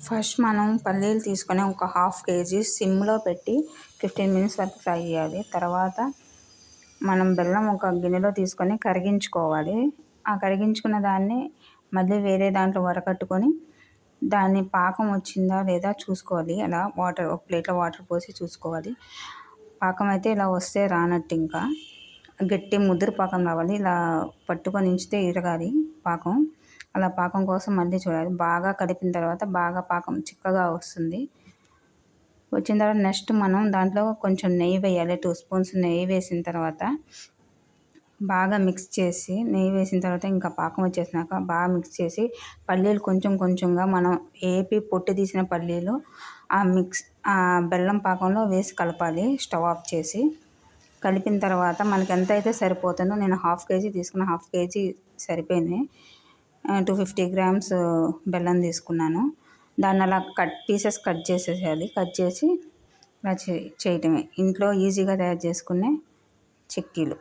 First మనం పల్లీలు తీసుకొని ఒక హాఫ్ కేజీ సిమ్లో పెట్టి 15 మినిట్స్ వరకు ఫ్రై చేయాలి. తర్వాత మనం బెల్లం ఒక గిన్నెలో తీసుకొని కరిగించుకోవాలి. ఆ కరిగించుకున్న దాన్ని మళ్ళీ వేరే దాంట్లో వడకట్టుకొని దాన్ని పాకం వచ్చిందా లేదా చూసుకోవాలి. అలా ఒక ప్లేట్లో వాటర్ పోసి చూసుకోవాలి. పాకం అయితే ఇలా వస్తే రానట్టు, ఇంకా గట్టి ముదురు పాకం రావాలి. ఇలా పట్టుకొని ఉంచితే ఇరగాలి పాకం. అలా పాకం కోసం మళ్ళీ చూడాలి. బాగా కలిపిన తర్వాత బాగా పాకం చిక్కగా వస్తుంది. వచ్చిన తర్వాత నెక్స్ట్ మనం దాంట్లో కొంచెం నెయ్యి వేయాలి. 2 స్పూన్స్ నెయ్యి వేసిన తర్వాత బాగా మిక్స్ చేసి, నెయ్యి వేసిన తర్వాత ఇంకా పాకం వచ్చేసినాక బాగా మిక్స్ చేసి పల్లీలు కొంచెం కొంచెంగా మనం పొట్టు తీసిన పల్లీలు ఆ బెల్లం పాకంలో వేసి కలపాలి. స్టవ్ ఆఫ్ చేసి కలిపిన తర్వాత మనకి ఎంత అయితే సరిపోతుందో, నేను హాఫ్ కేజీ తీసుకున్న, హాఫ్ కేజీ సరిపోయింది. 250 గ్రామ్స్ బెల్లం తీసుకున్నాను. దాన్ని అలా పీసెస్ కట్ చేసేసేయాలి. కట్ చేసి అలా చేయటమే. ఇంట్లో ఈజీగా తయారు చేసుకునే చిక్కీలు.